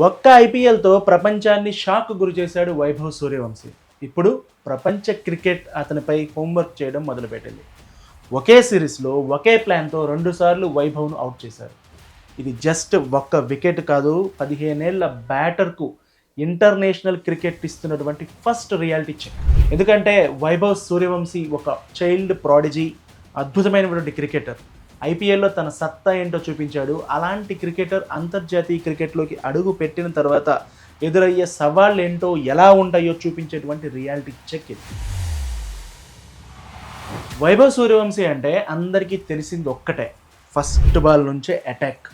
ఒక్క ఐపీఎల్తో ప్రపంచాన్ని షాక్ గురి చేశాడు వైభవ్ సూర్యవంశీ. ఇప్పుడు ప్రపంచ క్రికెట్ అతనిపై హోంవర్క్ చేయడం మొదలుపెట్టింది. ఒకే సిరీస్లో ఒకే ప్లాన్తో రెండుసార్లు వైభవ్ను అవుట్ చేశారు. ఇది జస్ట్ ఒక్క వికెట్ కాదు, 15 ఏళ్ల బ్యాటర్కు ఇంటర్నేషనల్ క్రికెట్ ఇస్తున్నటువంటి ఫస్ట్ రియాలిటీ చెక్. ఎందుకంటే వైభవ్ సూర్యవంశీ ఒక చైల్డ్ ప్రాడిజీ, అద్భుతమైనటువంటి క్రికెటర్. ఐపీఎల్లో తన సత్తా ఏంటో చూపించాడు. అలాంటి క్రికెటర్ అంతర్జాతీయ క్రికెట్లోకి అడుగు పెట్టిన తర్వాత ఎదురయ్యే సవాళ్ళు ఏంటో, ఎలా ఉంటాయో చూపించేటువంటి రియాలిటీ చెక్ ఇది. వైభవ్ సూర్యవంశీ అంటే అందరికీ తెలిసింది ఒక్కటే, ఫస్ట్ బాల్ నుంచే అటాక్.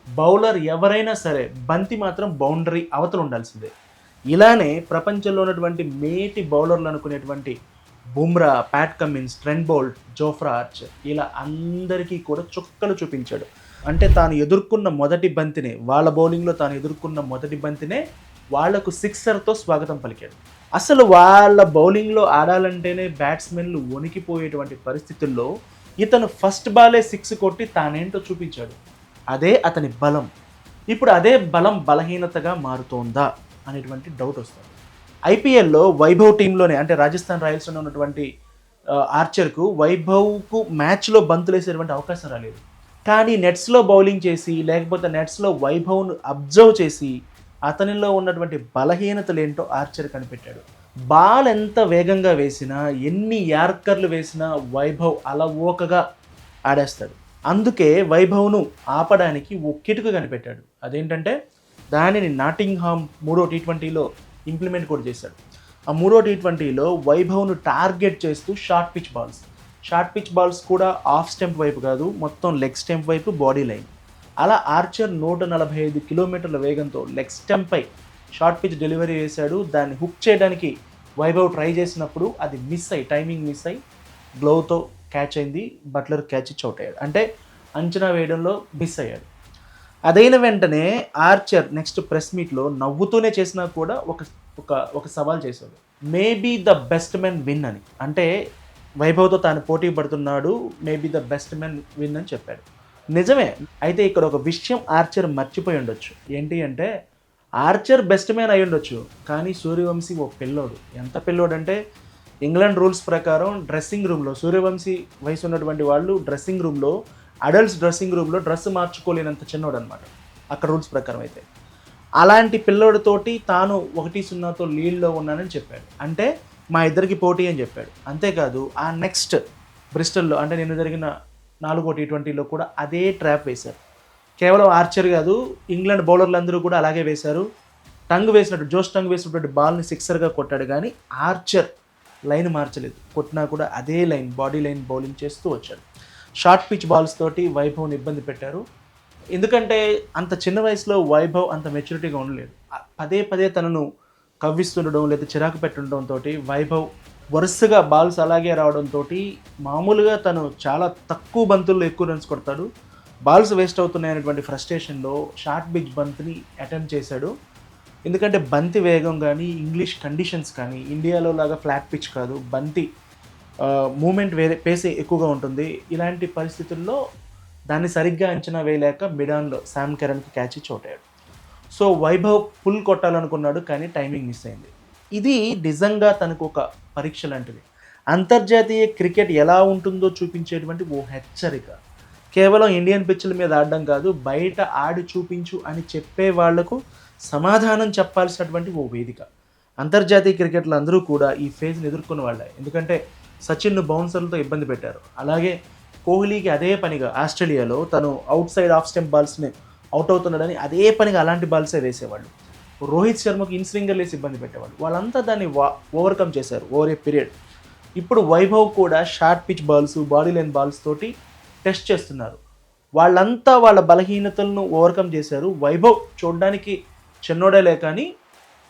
బౌలర్ ఎవరైనా సరే బంతి మాత్రం బౌండరీ అవతల ఉండాల్సిందే. ఇలానే ప్రపంచంలో ఉన్నటువంటి మేటి బౌలర్లు అనుకునేటువంటి Bumrah, Pat Cummins, Trent Boult, Jofra Archer, ఇలా అందరికీ కూడా చుక్కలు చూపించాడు. అంటే తాను ఎదుర్కొన్న మొదటి బంతినే, వాళ్ళ బౌలింగ్లో తాను ఎదుర్కొన్న మొదటి బంతినే వాళ్లకు సిక్సర్తో స్వాగతం పలికాడు. అసలు వాళ్ళ బౌలింగ్లో ఆడాలంటేనే బ్యాట్స్మెన్లు వణికిపోయేటువంటి పరిస్థితుల్లో ఇతను ఫస్ట్ బాలే 6 కొట్టి తానేంటో చూపించాడు. అదే అతని బలం. ఇప్పుడు అదే బలం బలహీనతగా మారుతోందా అనేటువంటి డౌట్ వస్తుంది. ఐపీఎల్లో వైభవ్ టీంలోనే, అంటే రాజస్థాన్ రాయల్స్లో ఉన్నటువంటి ఆర్చర్కు వైభవ్కు మ్యాచ్లో బంతులు వేసేటువంటి అవకాశం రాలేదు. కానీ నెట్స్లో బౌలింగ్ చేసి, లేకపోతే నెట్స్లో వైభవ్ను అబ్జర్వ్ చేసి అతనిలో ఉన్నటువంటి బలహీనతలు ఏంటో ఆర్చర్ కనిపెట్టాడు. బాల్ ఎంత వేగంగా వేసినా, ఎన్ని యార్కర్లు వేసినా వైభవ్ అలవోకగా ఆడేస్తాడు. అందుకే వైభవ్ను ఆపడానికి ఓ కిటుకు కనిపెట్టాడు. అదేంటంటే దానిని నాటింగ్హామ్ 3వ టీ20లో ఇంప్లిమెంట్ కూడా చేశాడు. ఆ 3వ టీ20లో వైభవ్ను టార్గెట్ చేస్తూ షార్ట్ పిచ్ బాల్స్ కూడా ఆఫ్ స్టెంప్ వైపు కాదు, మొత్తం లెగ్ స్టెంప్ వైపు, బాడీ లైన్. అలా ఆర్చర్ 145 కిలోమీటర్ల వేగంతో లెగ్ స్టెంప్పై షార్ట్ పిచ్ డెలివరీ చేశాడు. దాన్ని హుక్ చేయడానికి వైభవ్ ట్రై చేసినప్పుడు అది టైమింగ్ మిస్ అయ్యి గ్లోవ్తో క్యాచ్ అయింది. బట్లర్ క్యాచ్ ఇచ్చి అవుట్ అయ్యాడు. అంటే అంచనా వేయడంలో మిస్ అయ్యాడు. అదైన వెంటనే ఆర్చర్ నెక్స్ట్ ప్రెస్ మీట్లో నవ్వుతూనే చేసినా కూడా ఒక సవాల్ చేశాడు, maybe the best men win అని. అంటే వైభవ్తో తాను పోటీ పడుతున్నాడు, maybe the best men win అని చెప్పాడు. నిజమే. అయితే ఇక్కడ ఒక విషయం ఆర్చర్ మర్చిపోయి ఉండొచ్చు. ఏంటి అంటే ఆర్చర్ బెస్ట్ మ్యాన్ అయి ఉండొచ్చు, కానీ సూర్యవంశీ ఓ పిల్లోడు. ఎంత పిల్లోడు అంటే ఇంగ్లాండ్ రూల్స్ ప్రకారం డ్రెస్సింగ్ రూమ్లో, సూర్యవంశీ వయసు ఉన్నటువంటి వాళ్ళు డ్రెస్సింగ్ రూమ్లో, అడల్ట్స్ డ్రెస్సింగ్ రూమ్లో డ్రెస్ మార్చుకోలేనంత చిన్నోడు అనమాట అక్కడ రూల్స్ ప్రకారం. అయితే అలాంటి పిల్లోడితోటి తాను 1-0తో లీడ్లో ఉన్నానని చెప్పాడు. అంటే మా ఇద్దరికి పోటీ అని చెప్పాడు. అంతేకాదు ఆ నెక్స్ట్ బ్రిస్టల్లో, అంటే నిన్న జరిగిన 4వ టీ20లో కూడా అదే ట్రాప్ వేశారు. కేవలం ఆర్చర్ కాదు, ఇంగ్లాండ్ బౌలర్లు అందరూ కూడా అలాగే వేశారు. జోష్ టంగ్ వేసినటువంటి బాల్ని సిక్సర్గా కొట్టాడు, కానీ ఆర్చర్ లైన్ మార్చలేదు. కొట్టినా కూడా అదే లైన్, బాడీ లైన్ బౌలింగ్ చేస్తూ వచ్చాడు. షార్ట్ పిచ్ బాల్స్ తోటి వైభవ్ని ఇబ్బంది పెట్టారు. ఎందుకంటే అంత చిన్న వయసులో వైభవ్ అంత మెచ్యూరిటీగా ఉండలేదు. పదే తనను కవ్విస్తుండడం లేదా చిరాకు పెట్టడంతో వైభవ్ వరుసగా బాల్స్ అలాగే రావడంతో మామూలుగా తను చాలా తక్కువ బంతుల్లో ఎక్కువ రన్స్ కొడతాడు. బాల్స్ వేస్ట్ అవుతున్నాయనేటువంటి ఫ్రస్ట్రేషన్లో షార్ట్ పిచ్ బంతిని అటెంప్ట్ చేశాడు. ఎందుకంటే బంతి వేగం కానీ, ఇంగ్లీష్ కండిషన్స్ కానీ, ఇండియాలో లాగా ఫ్లాట్ పిచ్ కాదు, బంతి మూమెంట్ పేస్ ఎక్కువగా ఉంటుంది. ఇలాంటి పరిస్థితుల్లో దాన్ని సరిగ్గా అంచనా వేయలేక మిడాన్లో శామ్ కెరన్కి క్యాచ్ ఇచ్చి అవుట్ అయ్యాడు. సో వైభవ్ ఫుల్ కొట్టాలనుకున్నాడు, కానీ టైమింగ్ మిస్ అయింది. ఇది నిజంగా తనకు ఒక పరీక్ష లాంటిది. అంతర్జాతీయ క్రికెట్ ఎలా ఉంటుందో చూపించేటువంటి ఓ హెచ్చరిక. కేవలం ఇండియన్ పిచ్ల మీద ఆడడం కాదు, బయట ఆడి చూపించు అని చెప్పే వాళ్లకు సమాధానం చెప్పాల్సినటువంటి ఓ వేదిక. అంతర్జాతీయ క్రికెట్లు అందరూ కూడా ఈ ఫేజ్ని ఎదుర్కొన్న వాళ్ళే. ఎందుకంటే సచిన్ను బౌన్సర్లతో ఇబ్బంది పెట్టారు. అలాగే కోహ్లీకి అదే పనిగా ఆస్ట్రేలియాలో తను అవుట్ సైడ్ ఆఫ్ స్టెంప్ బాల్స్ని అవుట్ అవుతున్నాడని అదే పనిగా అలాంటి బాల్సే వేసేవాళ్ళు. రోహిత్ శర్మకు ఇన్స్వింగర్ వేసి ఇబ్బంది పెట్టేవాళ్ళు. వాళ్ళంతా దాన్ని ఓవర్కమ్ చేశారు ఓవర్ ఏ పీరియడ్. ఇప్పుడు వైభవ్ కూడా short pitch balls, body line balls తోటి టెస్ట్ చేస్తున్నారు. వాళ్ళంతా వాళ్ళ బలహీనతలను ఓవర్కమ్ చేశారు. వైభవ్ చూడడానికి చిన్నోడేలే, కానీ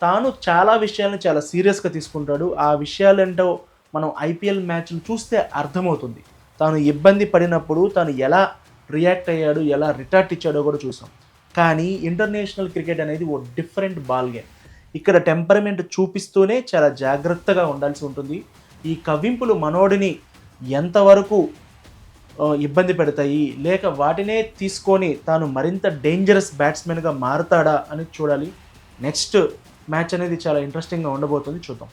తాను చాలా విషయాలను చాలా సీరియస్గా తీసుకుంటాడు. ఆ విషయాలేంటో మనం ఐపీఎల్ మ్యాచ్లు చూస్తే అర్థమవుతుంది. తాను ఇబ్బంది పడినప్పుడు తాను ఎలా రియాక్ట్ అయ్యాడు, ఎలా రిటార్ట్ ఇచ్చాడో కూడా చూసాం. కానీ ఇంటర్నేషనల్ క్రికెట్ అనేది ఓ డిఫరెంట్ బాల్ గేమ్. ఇక్కడ టెంపరమెంట్ చూపిస్తూనే చాలా జాగ్రత్తగా ఉండాల్సి ఉంటుంది. ఈ కవ్వింపులు మనోడిని ఎంతవరకు ఇబ్బంది పెడతాయి, లేక వాటినే తీసుకొని తాను మరింత డేంజరస్ బ్యాట్స్మెన్గా మారుతాడా అని చూడాలి. నెక్స్ట్ మ్యాచ్ అనేది చాలా ఇంట్రెస్టింగ్గా ఉండబోతుంది, చూద్దాం.